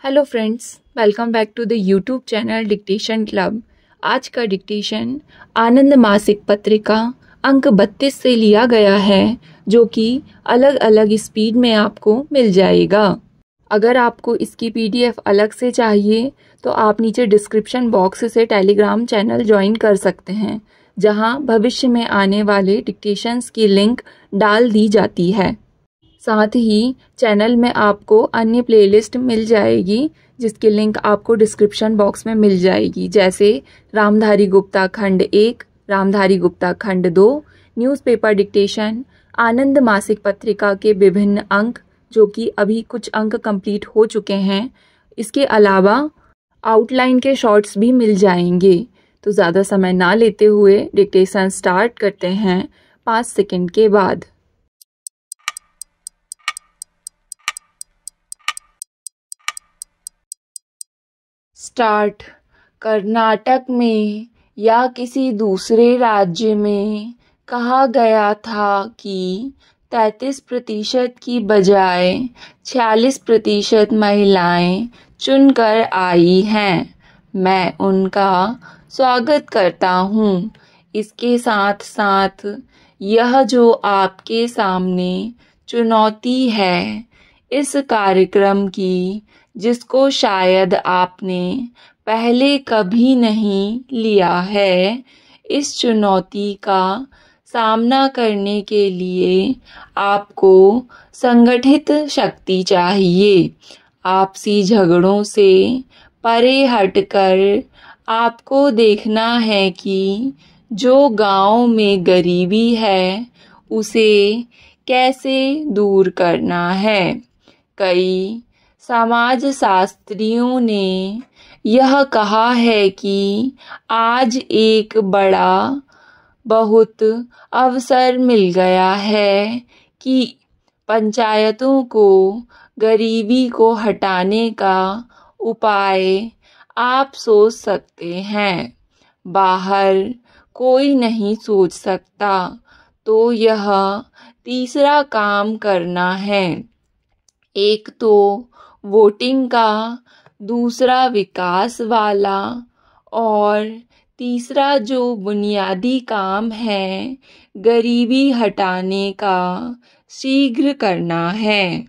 Hello friends, welcome back to the YouTube channel dictation club. आज का dictation आनंद मासिक पत्रिका अंक 32 से लिया गया है, जो कि अलग अलग स्पीड में आपको मिल जाएगा। अगर आपको इसकी पीडीएफ अलग से चाहिए तो आप नीचे डिस्क्रिप्शन बॉक्स से टेलीग्राम चैनल ज्वाइन कर सकते हैं, जहां भविष्य में आने वाले डिक्टेशंस की लिंक डाल दी जाती है। साथ ही चैनल में आपको अन्य प्लेलिस्ट मिल जाएगी, जिसकी लिंक आपको डिस्क्रिप्शन बॉक्स में मिल जाएगी, जैसे रामधारी गुप्ता खंड 1, रामधारी गुप्ता खंड 2, न्यूज़पेपर डिक्टेशन, आनंद मासिक पत्रिका के विभिन्न अंक, जो कि अभी कुछ अंक कंप्लीट हो चुके हैं। इसके अलावा आउटलाइन के शॉर्ट्स भी मिल जाएंगे। तो ज़्यादा समय ना लेते हुए डिक्टेशन स्टार्ट करते हैं 5 सेकंड के बाद। स्टार्ट। कर्नाटक में या किसी दूसरे राज्य में कहा गया था कि 33% की बजाय 46% महिलाएं चुनकर आई हैं। मैं उनका स्वागत करता हूं। इसके साथ साथ यह जो आपके सामने चुनौती है इस कार्यक्रम की, जिसको शायद आपने पहले कभी नहीं लिया है, इस चुनौती का सामना करने के लिए आपको संगठित शक्ति चाहिए। आपसी झगड़ों से परे हटकर आपको देखना है कि जो गांव में गरीबी है उसे कैसे दूर करना है। कई समाज शास्त्रियों ने यह कहा है कि आज एक बड़ा बहुत अवसर मिल गया है कि पंचायतों को गरीबी को हटाने का उपाय आप सोच सकते हैं। बाहर कोई नहीं सोच सकता, तो यह तीसरा काम करना है। एक तो वोटिंग का, दूसरा विकास वाला, और तीसरा जो बुनियादी काम है गरीबी हटाने का, शीघ्र करना है।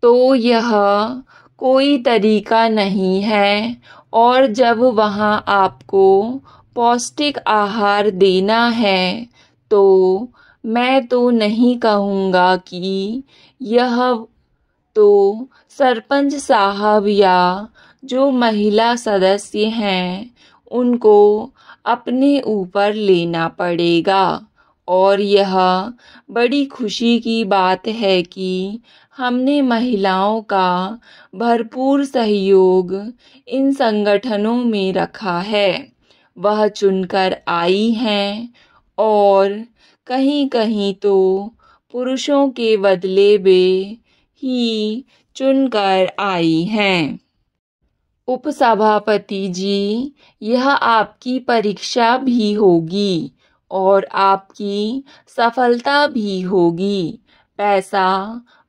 तो यह कोई तरीका नहीं है, और जब वहाँ आपको पौष्टिक आहार देना है तो मैं तो नहीं कहूँगा कि यह तो सरपंच साहब या जो महिला सदस्य हैं उनको अपने ऊपर लेना पड़ेगा। और यह बड़ी खुशी की बात है कि हमने महिलाओं का भरपूर सहयोग इन संगठनों में रखा है। वह चुनकर आई हैं और कहीं कहीं तो पुरुषों के बदले में ही चुनकर आई हैं। उपसभापति जी, यह आपकी परीक्षा भी होगी और आपकी सफलता भी होगी। पैसा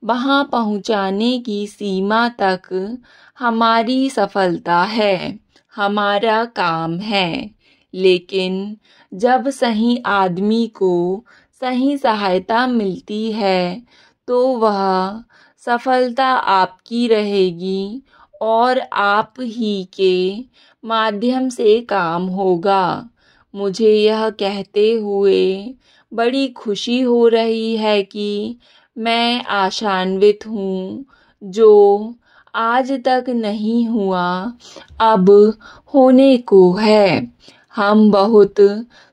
वहां पहुंचाने की सीमा तक हमारी सफलता है, हमारा काम है। लेकिन जब सही आदमी को सही सहायता मिलती है तो वह सफलता आपकी रहेगी और आप ही के माध्यम से काम होगा। मुझे यह कहते हुए बड़ी खुशी हो रही है कि मैं आशान्वित हूँ, जो आज तक नहीं हुआ अब होने को है। हम बहुत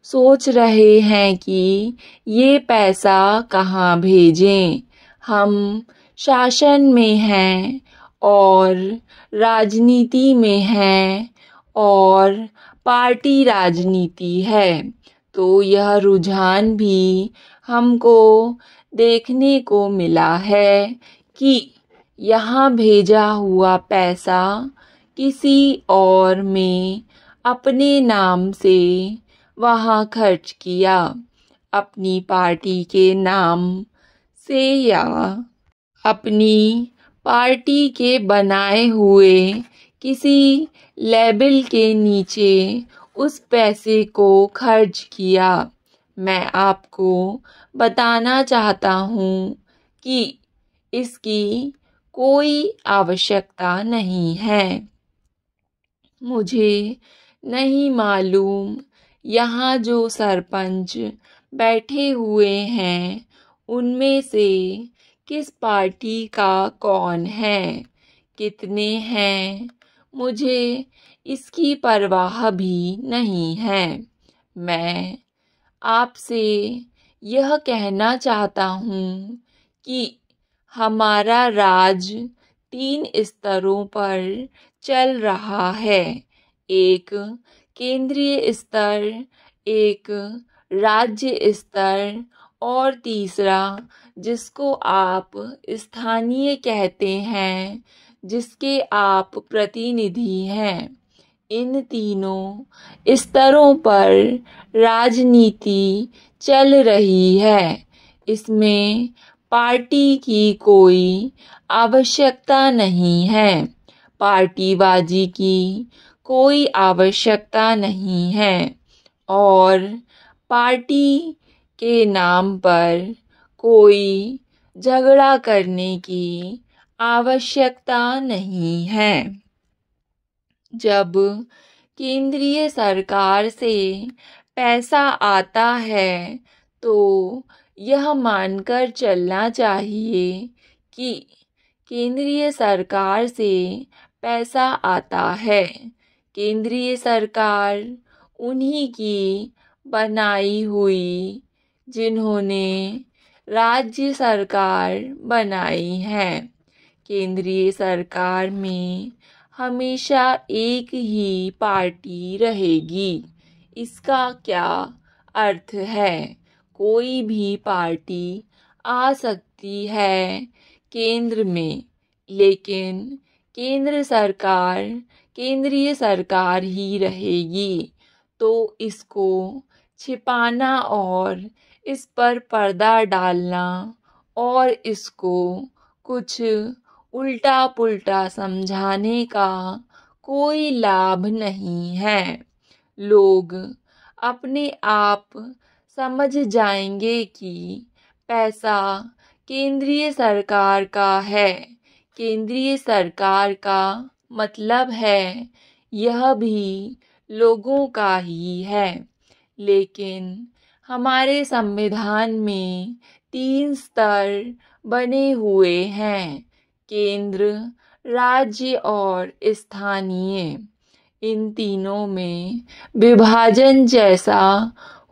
सोच रहे हैं कि ये पैसा कहाँ भेजें। हम शासन में हैं और राजनीति में हैं और पार्टी राजनीति है, तो यह रुझान भी हमको देखने को मिला है कि यहाँ भेजा हुआ पैसा किसी और में अपने नाम से वहाँ खर्च किया, अपनी पार्टी के नाम से या अपनी पार्टी के बनाए हुए किसी लेबल के नीचे उस पैसे को खर्च किया। मैं आपको बताना चाहता हूँ कि इसकी कोई आवश्यकता नहीं है। मुझे नहीं मालूम यहाँ जो सरपंच बैठे हुए हैं उनमें से किस पार्टी का कौन है, कितने हैं, मुझे इसकी परवाह भी नहीं है। मैं आपसे यह कहना चाहता हूँ कि हमारा राज 3 स्तरों पर चल रहा है। एक केंद्रीय स्तर, एक राज्य स्तर और तीसरा जिसको आप स्थानीय कहते हैं, जिसके आप प्रतिनिधि हैं। इन तीनों स्तरों पर राजनीति चल रही है। इसमें पार्टी की कोई आवश्यकता नहीं है, पार्टीबाजी की कोई आवश्यकता नहीं है और पार्टी के नाम पर कोई झगड़ा करने की आवश्यकता नहीं है। जब केंद्रीय सरकार से पैसा आता है तो यह मानकर चलना चाहिए कि केंद्रीय सरकार से पैसा आता है। केंद्रीय सरकार उन्हीं की बनाई हुई जिन्होंने राज्य सरकार बनाई है। केंद्रीय सरकार में हमेशा एक ही पार्टी रहेगी। इसका क्या अर्थ है? कोई भी पार्टी आ सकती है केंद्र में, लेकिन केंद्रीय सरकार ही रहेगी। तो इसको छिपाना और इस पर पर्दा डालना और इसको कुछ उल्टा पुल्टा समझाने का कोई लाभ नहीं है। लोग अपने आप समझ जाएंगे कि पैसा केंद्रीय सरकार का है। केंद्रीय सरकार का मतलब है यह भी लोगों का ही है। लेकिन हमारे संविधान में 3 स्तर बने हुए हैं, केंद्र, राज्य और स्थानीय। इन तीनों में विभाजन जैसा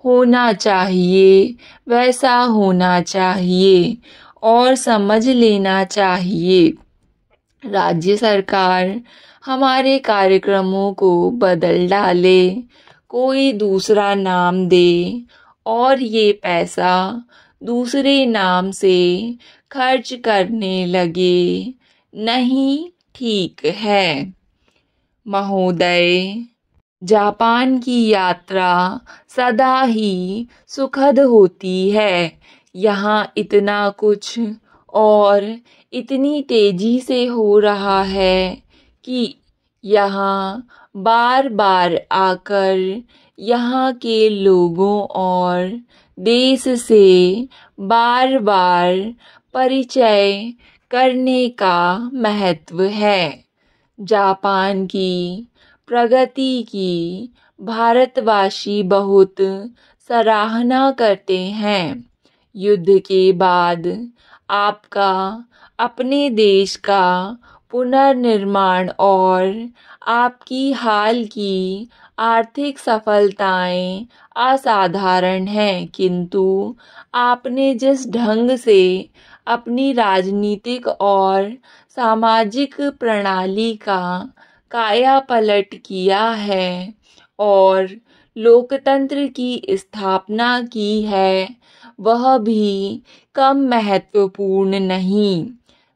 होना चाहिए वैसा होना चाहिए और समझ लेना चाहिए। राज्य सरकार हमारे कार्यक्रमों को बदल डाले, कोई दूसरा नाम दे और ये पैसा दूसरे नाम से खर्च करने लगे, नहीं ठीक है। महोदय, जापान की यात्रा सदा ही सुखद होती है। यहाँ इतना कुछ और इतनी तेजी से हो रहा है कि यहाँ बार बार आकर यहाँ के लोगों और देश से बार बार परिचय करने का महत्व है। जापान की प्रगति की भारतवासी बहुत सराहना करते हैं। युद्ध के बाद आपका अपने देश का पुनर्निर्माण और आपकी हाल की आर्थिक सफलताएं असाधारण हैं, किंतु आपने जिस ढंग से अपनी राजनीतिक और सामाजिक प्रणाली का कायापलट किया है और लोकतंत्र की स्थापना की है, वह भी कम महत्वपूर्ण नहीं।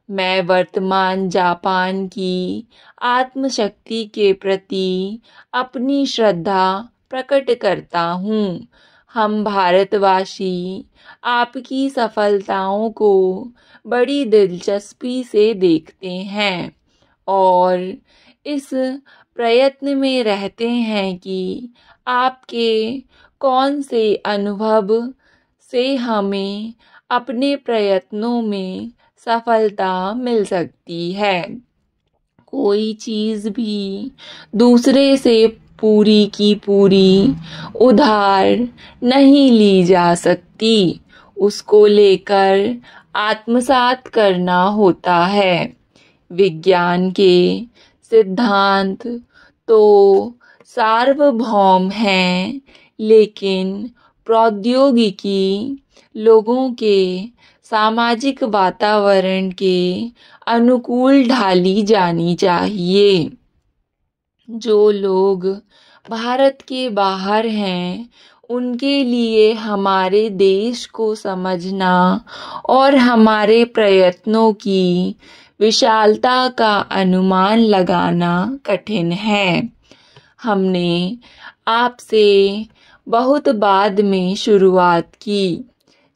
मैं वर्तमान जापान की आत्मशक्ति के प्रति अपनी श्रद्धा प्रकट करता हूँ। हम भारतवासी आपकी सफलताओं को बड़ी दिलचस्पी से देखते हैं और इस प्रयत्न में रहते हैं कि आपके कौन से अनुभव से हमें अपने प्रयत्नों में सफलता मिल सकती है। कोई चीज़ भी दूसरे से पूरी की पूरी उधार नहीं ली जा सकती, उसको लेकर आत्मसात करना होता है। विज्ञान के सिद्धांत तो सार्वभौम हैं, लेकिन प्रौद्योगिकी लोगों के सामाजिक वातावरण के अनुकूल ढाली जानी चाहिए। जो लोग भारत के बाहर हैं, उनके लिए हमारे देश को समझना और हमारे प्रयत्नों की विशालता का अनुमान लगाना कठिन है। हमने आपसे बहुत बाद में शुरुआत की।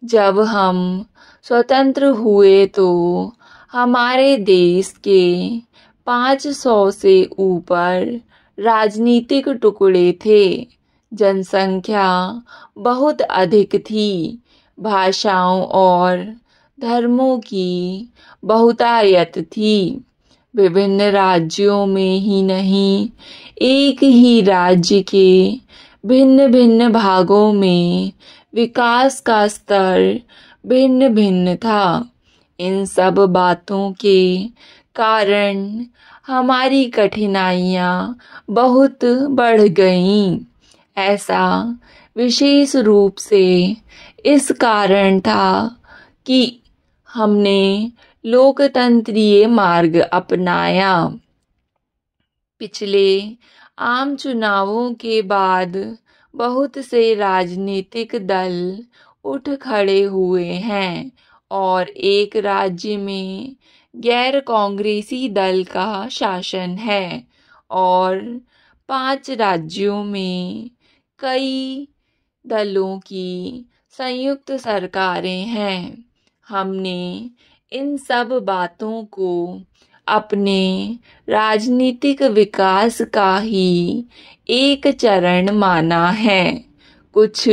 जब हम स्वतंत्र हुए तो हमारे देश के 500 से ऊपर राजनीतिक टुकड़े थे। जनसंख्या बहुत अधिक थी। भाषाओं और धर्मों की बहुतायत थी। विभिन्न राज्यों में ही नहीं, एक ही राज्य के भिन्न भिन्न भागों में विकास का स्तर भिन्न भिन्न था। इन सब बातों के कारण हमारी कठिनाइयाँ बहुत बढ़ गईं। ऐसा विशेष रूप से इस कारण था कि हमने लोकतंत्रीय मार्ग अपनाया। पिछले आम चुनावों के बाद बहुत से राजनीतिक दल उठ खड़े हुए हैं और एक राज्य में गैर कांग्रेसी दल का शासन है और 5 राज्यों में कई दलों की संयुक्त सरकारें हैं। हमने इन सब बातों को अपने राजनीतिक विकास का ही एक चरण माना है। कुछ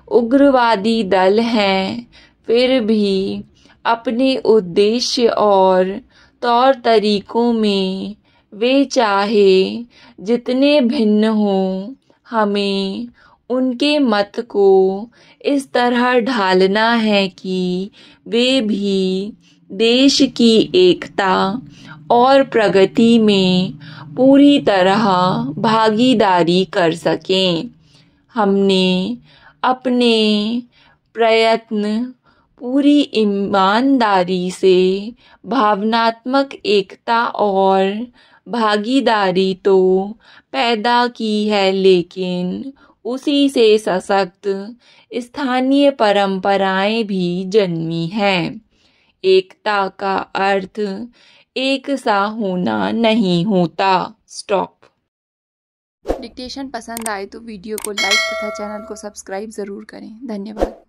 उग्रवादी दल हैं, फिर भी अपने उद्देश्य और तौर तरीकों में वे चाहे जितने भिन्न हों, हमें उनके मत को इस तरह ढालना है कि वे भी देश की एकता और प्रगति में पूरी तरह भागीदारी कर सकें। हमने अपने प्रयत्न पूरी ईमानदारी से भावनात्मक एकता और भागीदारी तो पैदा की है, लेकिन उसी से सशक्त स्थानीय परंपराएं भी जन्मी हैं। एकता का अर्थ एक सा होना नहीं होता। स्टॉप। डिक्टेशन पसंद आए तो वीडियो को लाइक तथा चैनल को सब्सक्राइब ज़रूर करें। धन्यवाद।